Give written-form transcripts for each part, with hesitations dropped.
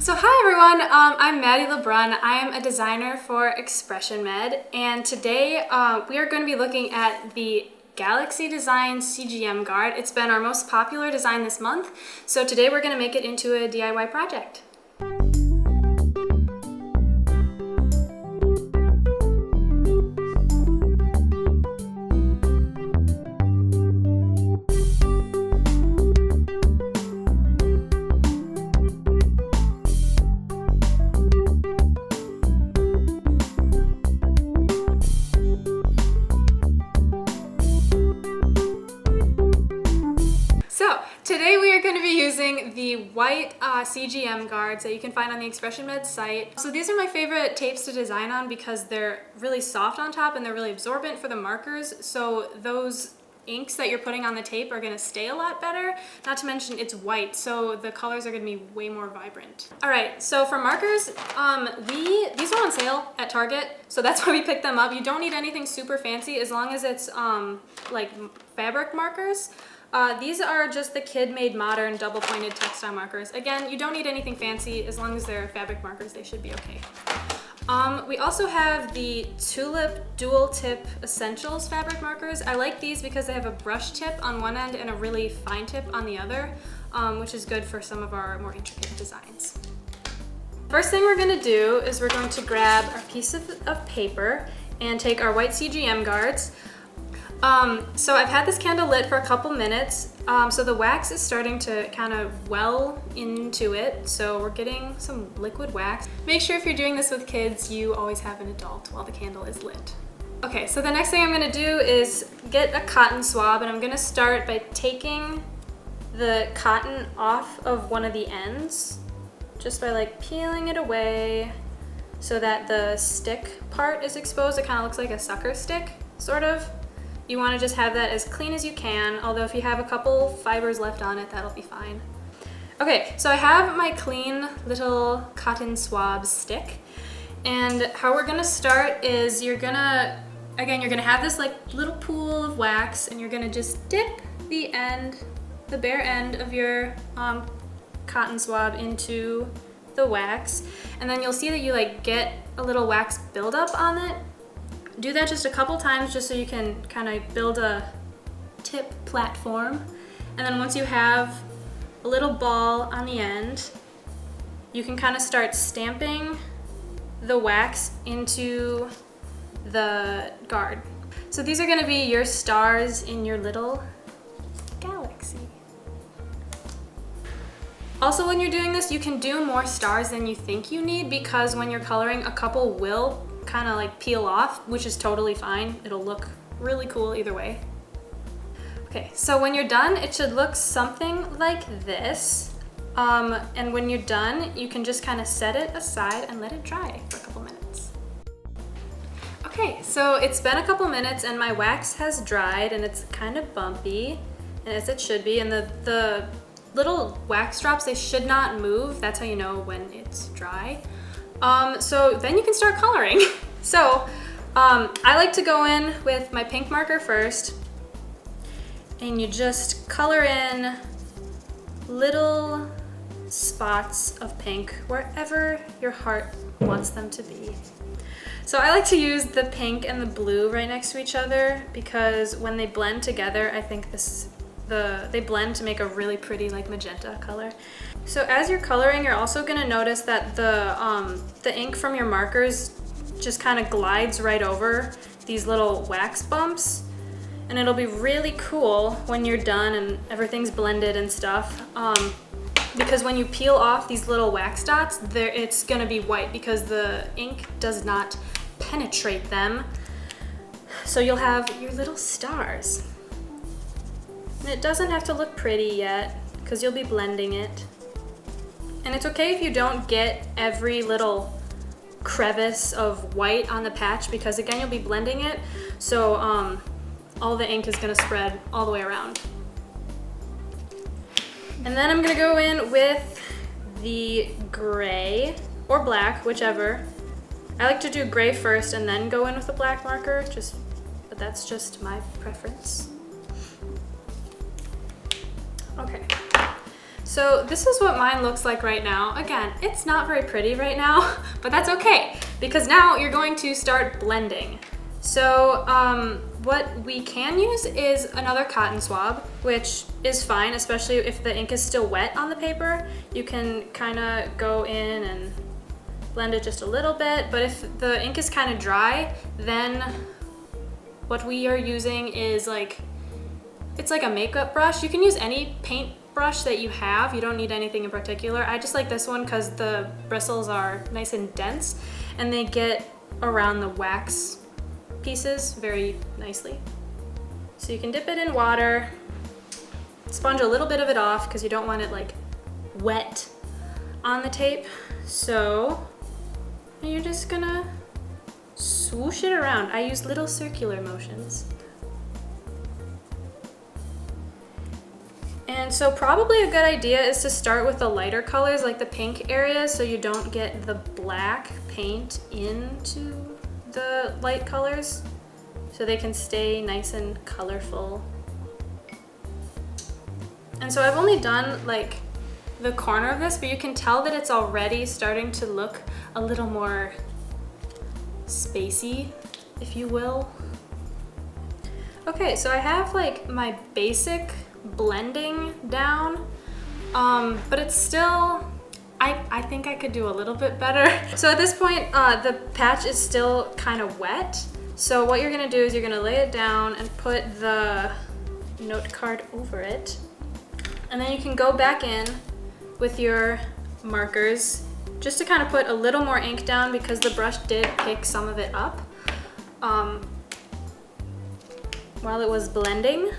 So hi everyone, I'm Maddie LeBrun. I am a designer for ExpressionMed, and today we are going to be looking at the Galaxy Design CGM guard. It's been our most popular design this month, so today we're going to make it into a DIY project. Today we are going to be using the white CGM guards that you can find on the ExpressionMed site. So these are my favorite tapes to design on because they're really soft on top and they're really absorbent for the markers. So those inks that you're putting on the tape are going to stay a lot better. Not to mention it's white, so the colors are going to be way more vibrant. Alright, so for markers, these are on sale at Target, so that's why we picked them up. You don't need anything super fancy as long as it's like fabric markers. These are just the kid-made modern double-pointed textile markers. Again, you don't need anything fancy. As long as they're fabric markers, they should be okay. We also have the Tulip Dual Tip Essentials fabric markers. I like these because they have a brush tip on one end and a really fine tip on the other, which is good for some of our more intricate designs. First thing we're going to do is we're going to grab our piece of paper and take our white CGM guards. So I've had this candle lit for a couple minutes, so the wax is starting to kind of well into it, so we're getting some liquid wax. Make sure if you're doing this with kids, you always have an adult while the candle is lit. Okay, so the next thing I'm going to do is get a cotton swab, and I'm going to start by taking the cotton off of one of the ends, just by like peeling it away so that the stick part is exposed. It kind of looks like a sucker stick, sort of. You want to just have that as clean as you can, although if you have a couple fibers left on it, that'll be fine. Okay, so I have my clean little cotton swab stick, and how we're gonna start is you're gonna have this like little pool of wax, and you're gonna just dip the bare end of your cotton swab into the wax, and then you'll see that you like get a little wax buildup on it. Do that just a couple times just so you can kind of build a tip platform. And then once you have a little ball on the end, you can kind of start stamping the wax into the guard. So these are going to be your stars in your little galaxy. Also, when you're doing this, you can do more stars than you think you need, because when you're coloring, a couple will kind of like peel off, which is totally fine. It'll look really cool either way. Okay, so when you're done, it should look something like this. And when you're done, you can just kind of set it aside and let it dry for a couple minutes. Okay, so it's been a couple minutes and my wax has dried and it's kind of bumpy, as it should be. And the little wax drops, they should not move. That's how you know when it's dry. So then you can start coloring. So I like to go in with my pink marker first, and you just color in little spots of pink wherever your heart wants them to be. So I like to use the pink and the blue right next to each other because when they blend together, I think they blend to make a really pretty like magenta color. So as you're coloring, you're also going to notice that the ink from your markers just kind of glides right over these little wax bumps, and it'll be really cool when you're done and everything's blended and stuff, because when you peel off these little wax dots, it's going to be white because the ink does not penetrate them. So you'll have your little stars. And it doesn't have to look pretty yet because you'll be blending it. And it's okay if you don't get every little crevice of white on the patch, because again, you'll be blending it. So all the ink is gonna spread all the way around. And then I'm gonna go in with the gray or black, whichever. I like to do gray first and then go in with the black marker, but that's just my preference. Okay. So this is what mine looks like right now. Again, it's not very pretty right now, but that's okay, because now you're going to start blending. So what we can use is another cotton swab, which is fine, especially if the ink is still wet on the paper. You can kind of go in and blend it just a little bit, but if the ink is kind of dry, then what we are using is it's like a makeup brush. You can use any paint brush that you have. You don't need anything in particular. I just like this one because the bristles are nice and dense and they get around the wax pieces very nicely. So you can dip it in water, sponge a little bit of it off because you don't want it like wet on the tape. So you're just gonna swoosh it around. I use little circular motions. And so probably a good idea is to start with the lighter colors, like the pink areas, so you don't get the black paint into the light colors, so they can stay nice and colorful. And so I've only done like the corner of this, but you can tell that it's already starting to look a little more spacey, if you will. Okay, so I have like my basic blending down, but it's still, I think I could do a little bit better. So at this point, the patch is still kind of wet. So what you're gonna do is you're gonna lay it down and put the note card over it. And then you can go back in with your markers just to kind of put a little more ink down because the brush did pick some of it up while it was blending.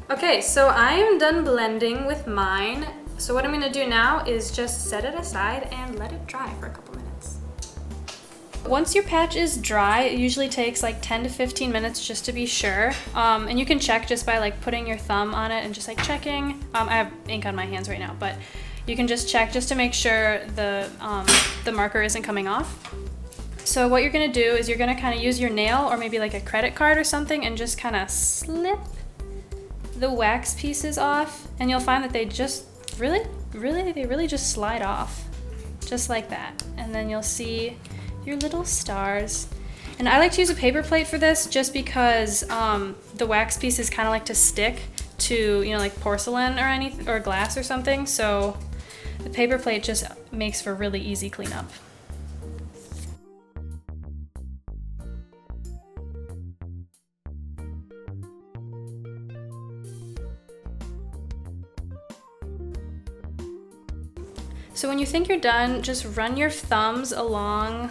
Okay, so I am done blending with mine. So what I'm gonna do now is just set it aside and let it dry for a couple minutes. Once your patch is dry, it usually takes like 10 to 15 minutes just to be sure. And you can check just by like putting your thumb on it and just like checking. I have ink on my hands right now, but you can just check just to make sure the marker isn't coming off. So what you're gonna do is you're gonna kind of use your nail or maybe like a credit card or something and just kind of slip the wax pieces off, and you'll find that they just really just slide off just like that. And then you'll see your little stars. And I like to use a paper plate for this just because the wax pieces kind of like to stick to, you know, like porcelain or anything or glass or something. So the paper plate just makes for really easy cleanup. So when you think you're done, just run your thumbs along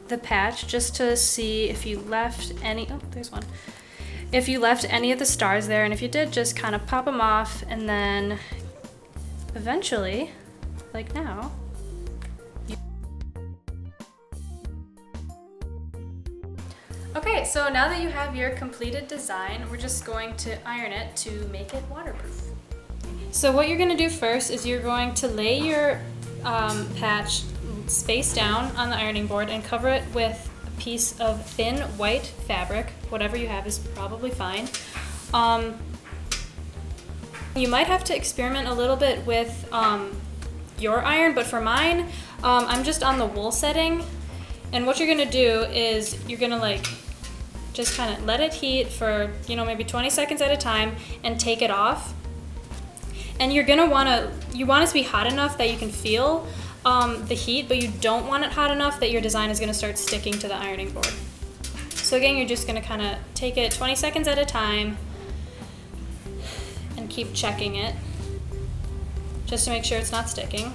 the patch just to see if you left any, oh, there's one. If you left any of the stars there, and if you did, just kind of pop them off, and then eventually, like now, okay, so now that you have your completed design, we're just going to iron it to make it waterproof. So what you're gonna do first is you're going to lay your patch face down on the ironing board and cover it with a piece of thin white fabric. Whatever you have is probably fine. You might have to experiment a little bit with your iron, but for mine, I'm just on the wool setting. And what you're gonna do is you're gonna like just kind of let it heat for, you know, maybe 20 seconds at a time and take it off. And you're gonna you want it to be hot enough that you can feel the heat, but you don't want it hot enough that your design is gonna start sticking to the ironing board. So again, you're just gonna kind of take it 20 seconds at a time and keep checking it just to make sure it's not sticking.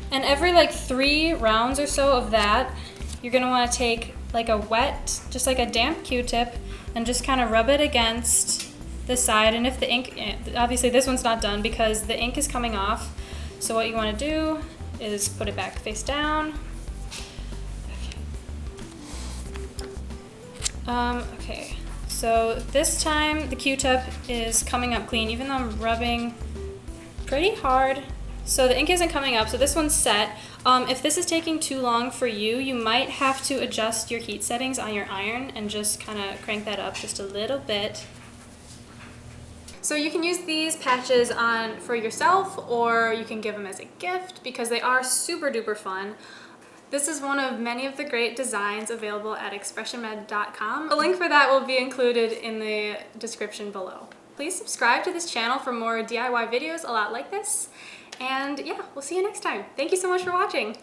And every like 3 rounds or so of that, you're gonna wanna take like a wet, just like a damp Q-tip, and just kind of rub it against the side. And if the ink, obviously this one's not done because the ink is coming off. So what you want to do is put it back face down. Okay, so this time the Q-tip is coming up clean, even though I'm rubbing pretty hard. So the ink isn't coming up, so this one's set. If this is taking too long for you, you might have to adjust your heat settings on your iron and just kind of crank that up just a little bit. So you can use these patches on for yourself, or you can give them as a gift because they are super duper fun. This is one of many of the great designs available at ExpressionMed.com. The link for that will be included in the description below. Please subscribe to this channel for more DIY videos a lot like this. And yeah, we'll see you next time. Thank you so much for watching.